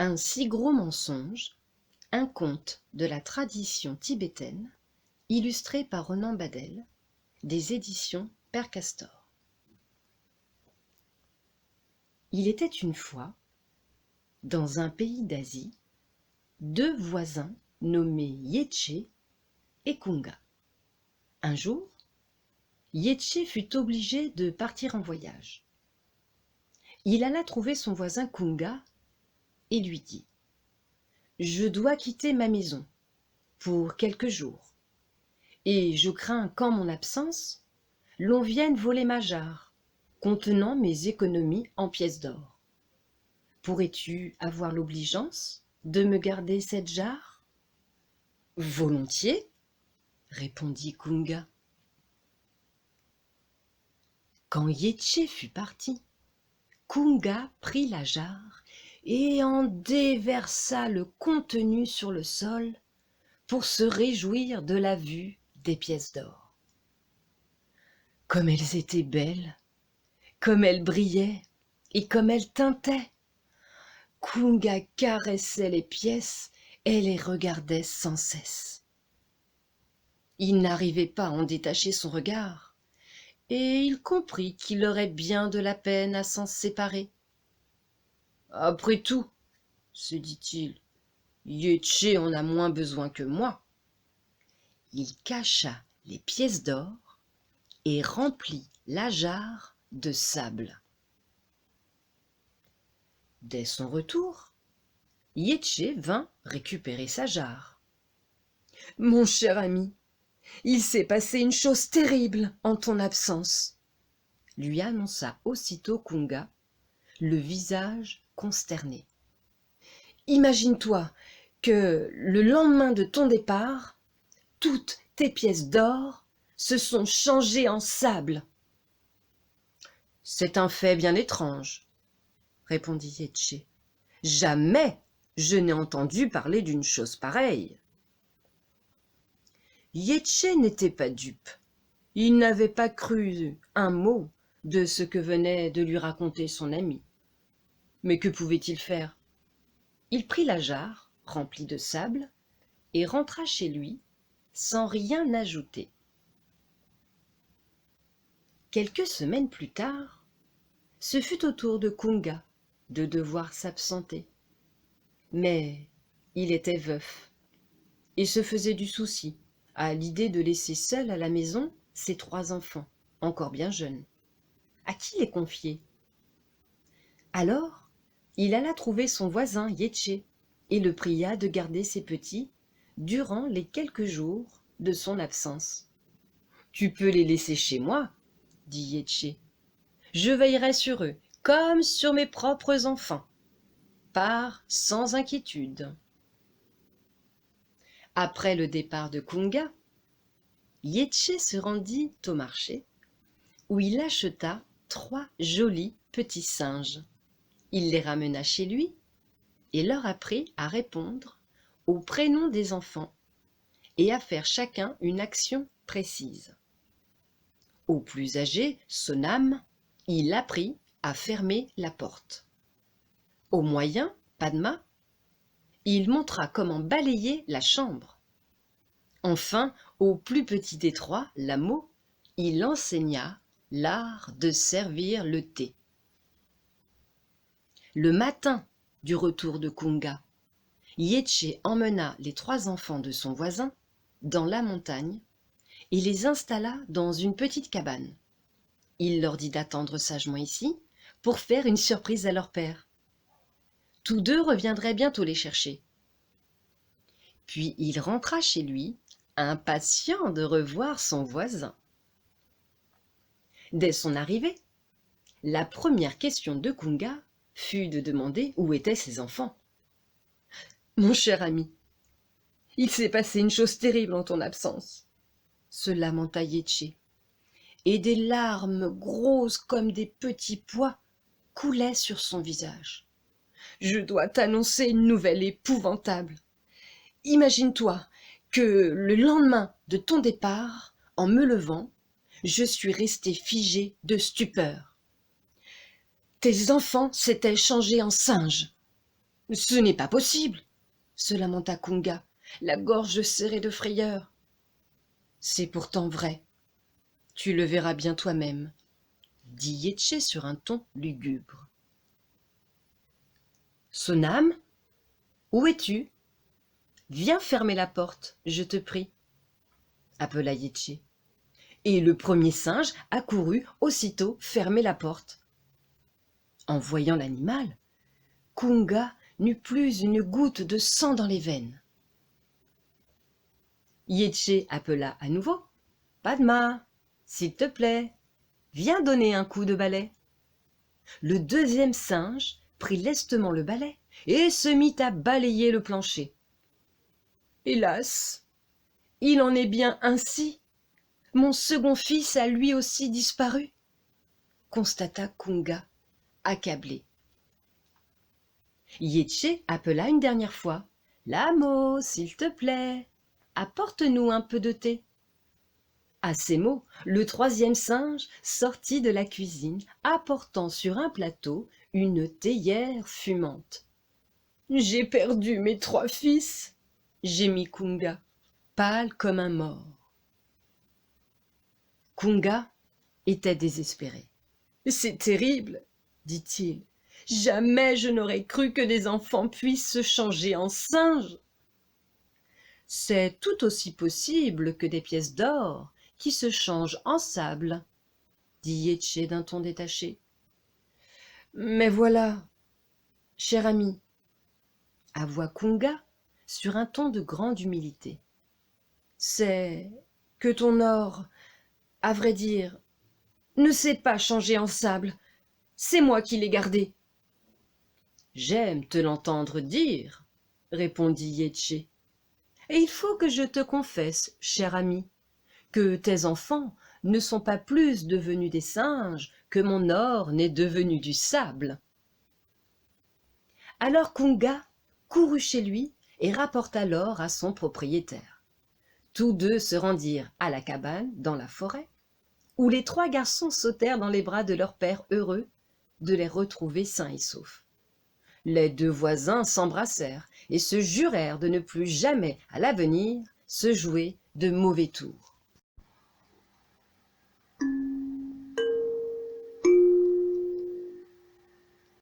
Un si gros mensonge, un conte de la tradition tibétaine, illustré par Ronan Badel, des éditions Père Castor. Il était une fois, dans un pays d'Asie, deux voisins nommés Yetché et Kunga. Un jour, Yetché fut obligé de partir en voyage. Il alla trouver son voisin Kunga et lui dit « Je dois quitter ma maison pour quelques jours, et je crains qu'en mon absence, l'on vienne voler ma jarre contenant mes économies en pièces d'or. Pourrais-tu avoir l'obligeance de me garder cette jarre ?»« Volontiers, » répondit Kunga. Quand Yetché fut parti, Kunga prit la jarre et en déversa le contenu sur le sol pour se réjouir de la vue des pièces d'or. Comme elles étaient belles, comme elles brillaient et comme elles tintaient! Kunga caressait les pièces et les regardait sans cesse. Il n'arrivait pas à en détacher son regard, et il comprit qu'il aurait bien de la peine à s'en séparer. « Après tout, se dit-il, Yetché en a moins besoin que moi. » Il cacha les pièces d'or et remplit la jarre de sable. Dès son retour, Yetché vint récupérer sa jarre. « Mon cher ami, il s'est passé une chose terrible en ton absence, » lui annonça aussitôt Kunga, le visage consterné. « Imagine-toi que le lendemain de ton départ, toutes tes pièces d'or se sont changées en sable. »« C'est un fait bien étrange, » répondit Yetché. « Jamais je n'ai entendu parler d'une chose pareille. » Yetché n'était pas dupe. Il n'avait pas cru un mot de ce que venait de lui raconter son ami. Mais que pouvait-il faire? Il prit la jarre remplie de sable et rentra chez lui sans rien ajouter. Quelques semaines plus tard, ce fut au tour de Kunga de devoir s'absenter. Mais il était veuf et se faisait du souci à l'idée de laisser seuls à la maison ses 3 enfants, encore bien jeunes. À qui les confier? Alors, il alla trouver son voisin Yetché et le pria de garder ses petits durant les quelques jours de son absence. « Tu peux les laisser chez moi, » dit Yetché. « Je veillerai sur eux comme sur mes propres enfants. Pars sans inquiétude. » Après le départ de Kunga, Yetché se rendit au marché où il acheta 3 jolis petits singes. Il les ramena chez lui et leur apprit à répondre aux prénoms des enfants et à faire chacun une action précise. Au plus âgé, Sonam, il apprit à fermer la porte. Au moyen, Padma, il montra comment balayer la chambre. Enfin, au plus petit des 3, Lamo, il enseigna l'art de servir le thé. Le matin du retour de Kunga, Yetché emmena les 3 enfants de son voisin dans la montagne et les installa dans une petite cabane. Il leur dit d'attendre sagement ici pour faire une surprise à leur père. Tous 2 reviendraient bientôt les chercher. Puis il rentra chez lui, impatient de revoir son voisin. Dès son arrivée, la première question de Kunga fut de demander où étaient ses enfants. « Mon cher ami, il s'est passé une chose terrible en ton absence, » se lamenta Yetché, et des larmes grosses comme des petits pois coulaient sur son visage. « Je dois t'annoncer une nouvelle épouvantable. Imagine-toi que le lendemain de ton départ, en me levant, je suis resté figé de stupeur. Tes enfants s'étaient changés en singes. » Ce n'est pas possible, se lamenta Kunga, la gorge serrée de frayeur. C'est pourtant vrai. Tu le verras bien toi-même, dit Yetché sur un ton lugubre. Sonam, où es-tu? Viens fermer la porte, je te prie, appela Yetché. Et le premier singe accourut aussitôt fermer la porte. En voyant l'animal, Kunga n'eut plus une goutte de sang dans les veines. Yetché appela à nouveau. « Padma, s'il te plaît, viens donner un coup de balai. » Le deuxième singe prit lestement le balai et se mit à balayer le plancher. « Hélas, il en est bien ainsi. Mon second fils a lui aussi disparu, » constata Kunga, accablé. Yetché appela une dernière fois. « Lamo, s'il te plaît, apporte-nous un peu de thé. » À ces mots, le troisième singe sortit de la cuisine, apportant sur un plateau une théière fumante. « J'ai perdu mes 3 fils, » gémit Kunga, pâle comme un mort. Kunga était désespéré. « C'est terrible, dit-il. Jamais je n'aurais cru que des enfants puissent se changer en singes. C'est tout aussi possible que des pièces d'or qui se changent en sable, dit Yetché d'un ton détaché. Mais voilà, cher ami, avoua Kunga sur un ton de grande humilité. C'est que ton or, à vrai dire, ne s'est pas changé en sable. C'est moi qui l'ai gardé. J'aime te l'entendre dire, répondit Yetché. Et il faut que je te confesse, cher ami, que tes enfants ne sont pas plus devenus des singes que mon or n'est devenu du sable. Alors Kunga courut chez lui et rapporta l'or à son propriétaire. Tous deux se rendirent à la cabane dans la forêt, où les 3 garçons sautèrent dans les bras de leur père heureux de les retrouver sains et saufs. Les 2 voisins s'embrassèrent et se jurèrent de ne plus jamais à l'avenir se jouer de mauvais tours.